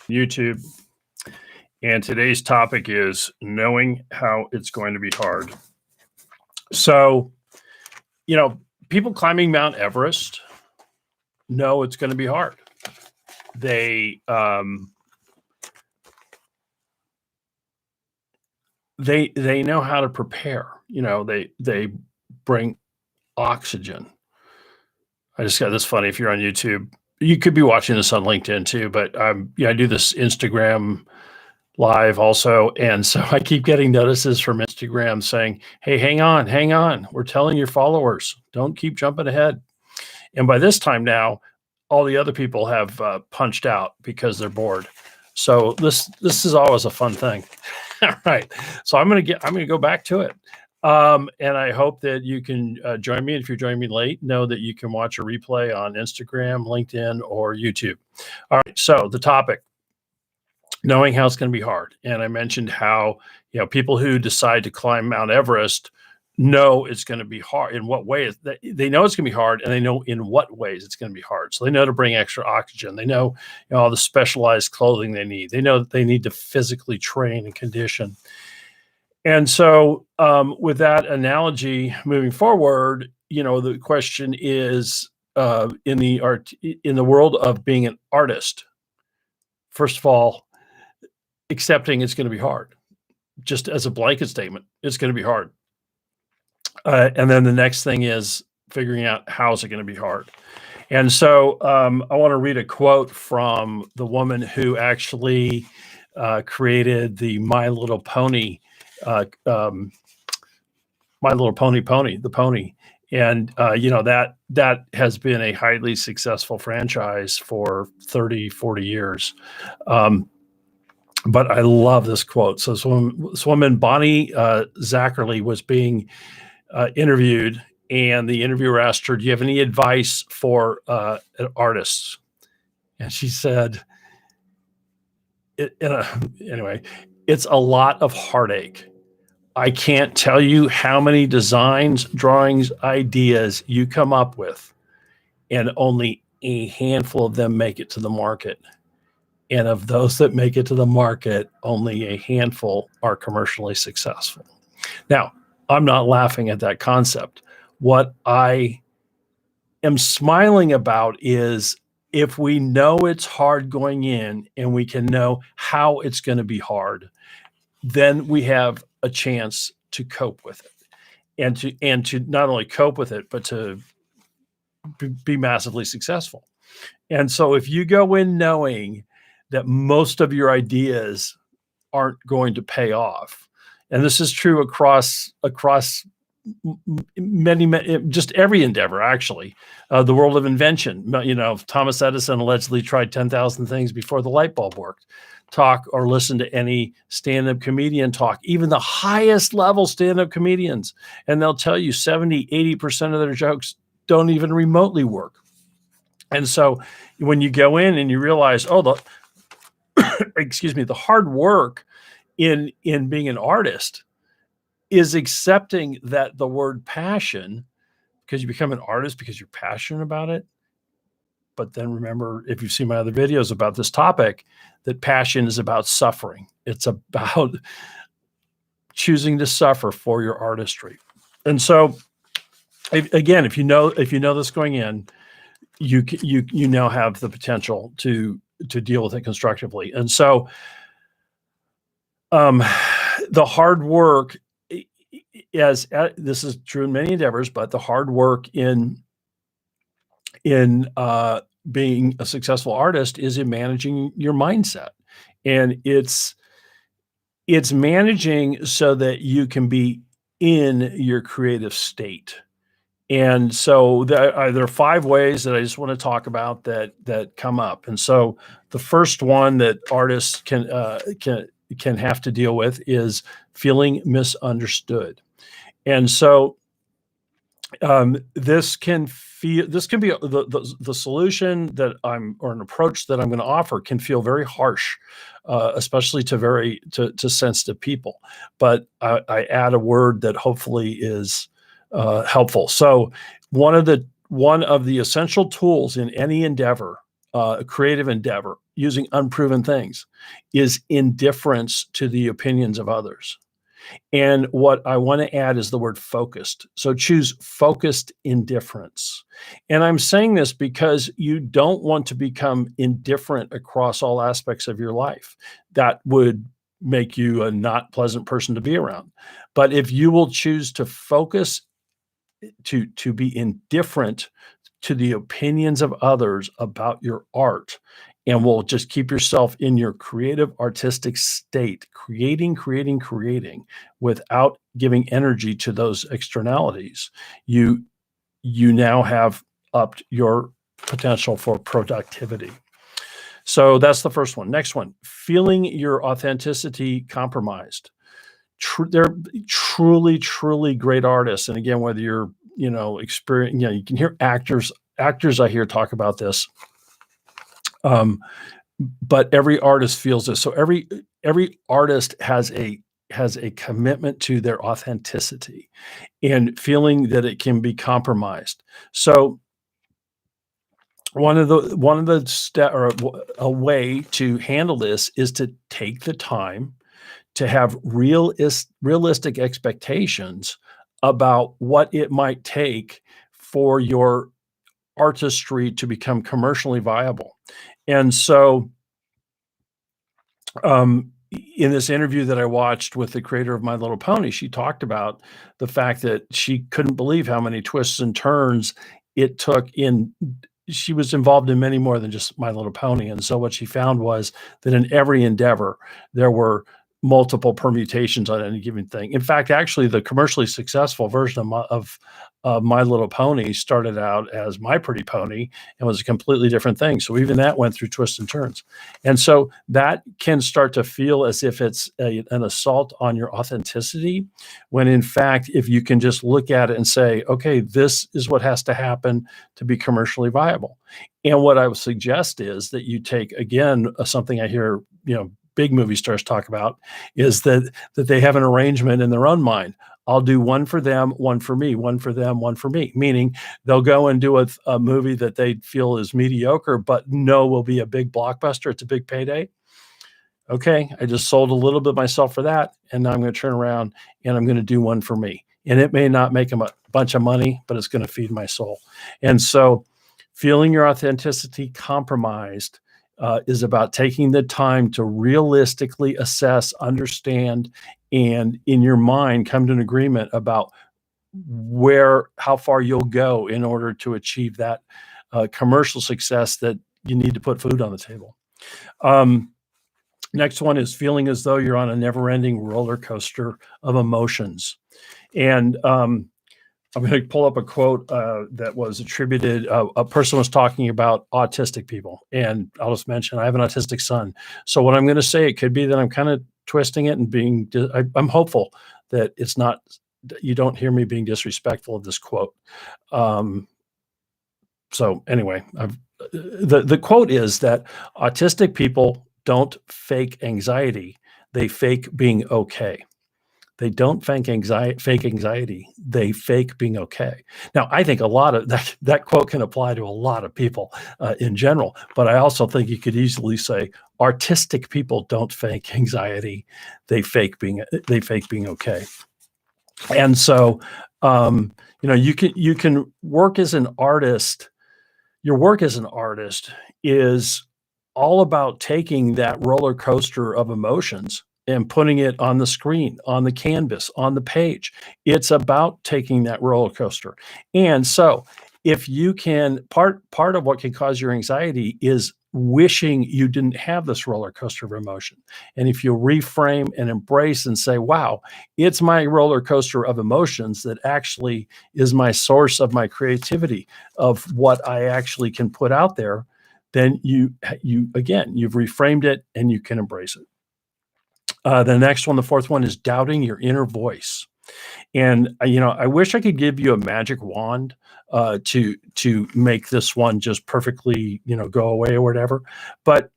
YouTube, and today's topic is knowing how it's going to be hard. So, people climbing Mount Everest know it's going to be hard. They know how to prepare. They bring oxygen. I just got this funny. If you're on YouTube, you could be watching this on LinkedIn too. But I do this Instagram live also, and so I keep getting notices from Instagram saying, "Hey, hang on. We're telling your followers, don't keep jumping ahead." And by this time now, all the other people have punched out because they're bored. So this is always a fun thing. All right. So I'm gonna go back to it. And I hope that you can join me. And if you're joining me late, know that you can watch a replay on Instagram, LinkedIn, or YouTube. All right. So the topic, knowing how it's going to be hard. And I mentioned how, people who decide to climb Mount Everest know it's going to be hard. In what ways? They know it's going to be hard, and they know in what ways it's going to be hard. So they know to bring extra oxygen. They know, all the specialized clothing they need. They know that they need to physically train and condition. And so with that analogy moving forward, the question is, in the world of being an artist, first of all, accepting it's going to be hard, just as a blanket statement, it's going to be hard. And then the next thing is figuring out how is it going to be hard. And so I want to read a quote from the woman who actually created the My Little Pony, the pony. And, that has been a highly successful franchise for 30, 40 years. But I love this quote. So this woman, Bonnie Zackerly, was being interviewed, and the interviewer asked her, "Do you have any advice for artists?" And she said, anyway, "It's a lot of heartache. I can't tell you how many designs, drawings, ideas you come up with, and only a handful of them make it to the market. And of those that make it to the market, only a handful are commercially successful." Now, I'm not laughing at that concept. What I am smiling about is if we know it's hard going in and we can know how it's going to be hard, then we have a chance to cope with it, and to not only cope with it, but to be massively successful. And so if you go in knowing that most of your ideas aren't going to pay off, and this is true across many, just every endeavor, actually, the world of invention. Thomas Edison allegedly tried 10,000 things before the light bulb worked. Talk or listen to any stand-up comedian talk, even the highest level stand-up comedians, and they'll tell you 70, 80% of their jokes don't even remotely work. And so when you go in and you realize, the hard work in being an artist is accepting that the word passion, because you become an artist because you're passionate about it. But then remember, if you've seen my other videos about this topic, that passion is about suffering. It's about choosing to suffer for your artistry. And so, again, if you know this going in, you now have the potential to deal with it constructively. And so, the hard work, this is true in many endeavors, but the hard work in being a successful artist is in managing your mindset, and it's managing so that you can be in your creative state. And so there are 5 ways that I just want to talk about that come up. And so the first one that artists can have to deal with is feeling misunderstood. And so this can be the solution or an approach that I'm going to offer can feel very harsh, especially to sensitive people. But I add a word that hopefully is helpful. So one of the essential tools in any endeavor a creative endeavor using unproven things is indifference to the opinions of others. And what I want to add is the word focused. So choose focused indifference. And I'm saying this because you don't want to become indifferent across all aspects of your life. That would make you a not pleasant person to be around. But if you will choose to focus, to be indifferent to the opinions of others about your art, and will just keep yourself in your creative artistic state, creating without giving energy to those externalities, you now have upped your potential for productivity. So that's the first one. Next one, feeling your authenticity compromised. They're truly great artists. And again, whether you're, experience, you can hear actors I hear talk about this. But every artist feels this. So every artist has a commitment to their authenticity and feeling that it can be compromised. So one of the step or a way to handle this is to take the time to have realistic expectations about what it might take for your artistry to become commercially viable. And so, in this interview that I watched with the creator of My Little Pony, she talked about the fact that she couldn't believe how many twists and turns it took in. She was involved in many more than just My Little Pony. And so what she found was that in every endeavor, there were multiple permutations on any given thing. In fact, actually, the commercially successful version of My Little Pony started out as My Pretty Pony and was a completely different thing. So even that went through twists and turns. And so that can start to feel as if it's an assault on your authenticity, when in fact, if you can just look at it and say, okay, this is what has to happen to be commercially viable. And what I would suggest is that you take, again, something I hear, big movie stars talk about, is that they have an arrangement in their own mind. I'll do one for them, one for me, one for them, one for me. Meaning they'll go and do a movie that they feel is mediocre, but know will be a big blockbuster. It's a big payday. Okay, I just sold a little bit of myself for that, and now I'm going to turn around and I'm going to do one for me. And it may not make them a bunch of money, but it's going to feed my soul. And so feeling your authenticity compromised is about taking the time to realistically assess, understand, and in your mind come to an agreement about how far you'll go in order to achieve that commercial success that you need to put food on the table. Next one is feeling as though you're on a never-ending roller coaster of emotions. And I'm going to pull up a quote that was attributed. A person was talking about autistic people, and I'll just mention I have an autistic son. So what I'm going to say, it could be that I'm kind of twisting it and I'm hopeful that it's not. You don't hear me being disrespectful of this quote. So anyway, the quote is that autistic people don't fake anxiety; they fake being okay. They don't fake anxiety. They fake being okay. Now, I think a lot of that quote can apply to a lot of people in general, but I also think you could easily say artistic people don't fake anxiety. They fake being okay. And so, you can work as an artist. Your work as an artist is all about taking that roller coaster of emotions and putting it on the screen, on the canvas, on the page. It's about taking that roller coaster. And so if you can, part of what can cause your anxiety is wishing you didn't have this roller coaster of emotion. And if you reframe and embrace and say, wow, it's my roller coaster of emotions that actually is my source of my creativity, of what I actually can put out there, then you've reframed it and you can embrace it. The next one, the fourth one, is doubting your inner voice. And I wish I could give you a magic wand to make this one just perfectly, go away or whatever. But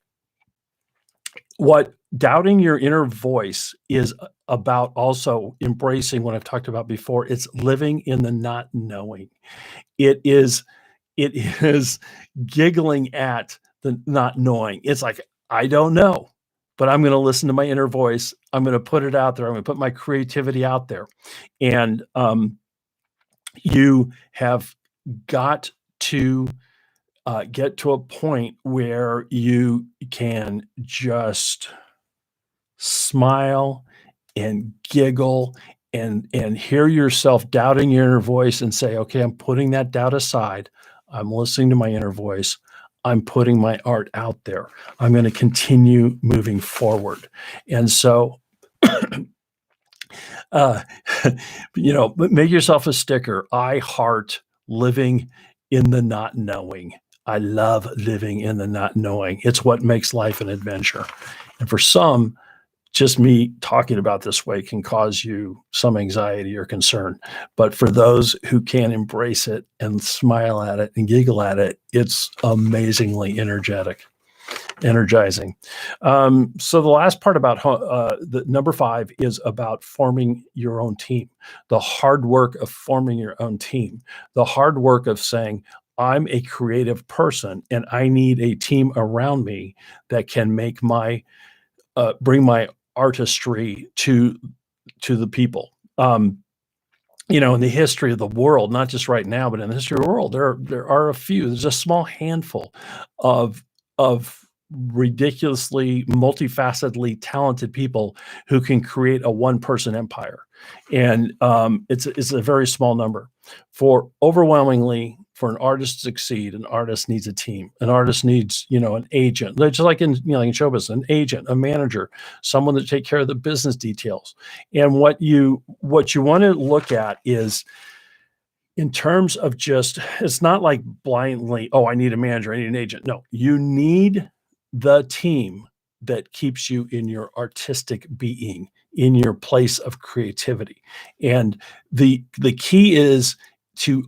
what doubting your inner voice is about, also embracing what I've talked about before, it's living in the not knowing. It is giggling at the not knowing. It's like, I don't know, but I'm going to listen to my inner voice. I'm going to put it out there. I'm going to put my creativity out there. And you have got to get to a point where you can just smile and giggle and hear yourself doubting your inner voice and say, okay, I'm putting that doubt aside. I'm listening to my inner voice. I'm putting my art out there. I'm going to continue moving forward. And so, uh, but make yourself a sticker. I heart living in the not knowing. I love living in the not knowing. It's what makes life an adventure. And for some, just me talking about this way can cause you some anxiety or concern. But for those who can embrace it and smile at it and giggle at it, it's amazingly energizing. So the last part about the number 5 is about forming your own team, the hard work of forming your own team, the hard work of saying, I'm a creative person and I need a team around me that can make my bring my artistry to the people. In the history of the world, not just right now, but in the history of the world, there are a few. There's a small handful of ridiculously multifacetedly talented people who can create a one-person empire, and it's a very small number. Overwhelmingly, for an artist to succeed, an artist needs a team. An artist needs, an agent. Just like in show business, an agent, a manager, someone to take care of the business details. And what you want to look at is, in terms of it's not like blindly, oh, I need a manager, I need an agent. No, you need the team that keeps you in your artistic being, in your place of creativity. And the key is to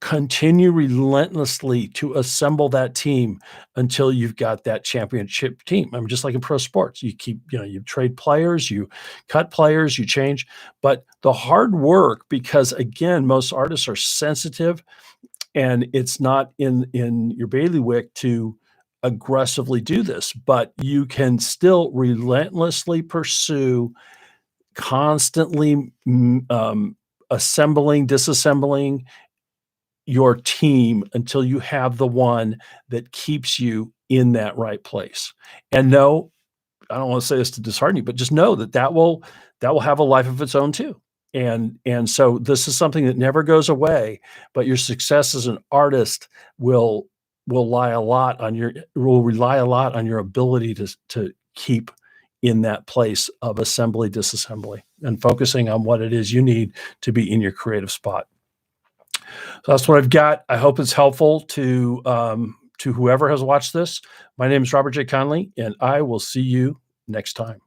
continue relentlessly to assemble that team until you've got that championship team. I mean, just like in pro sports, you keep, you trade players, you cut players, you change, but the hard work, because again, most artists are sensitive and it's not in your bailiwick to aggressively do this, but you can still relentlessly pursue, constantly assembling, disassembling your team until you have the one that keeps you in that right place. And no, I don't want to say this to dishearten you, but just know that will have a life of its own too. And so this is something that never goes away, but your success as an artist will rely a lot on your ability to keep in that place of assembly, disassembly, and focusing on what it is you need to be in your creative spot. So that's what I've got. I hope it's helpful to whoever has watched this. My name is Robert J. Conley, and I will see you next time.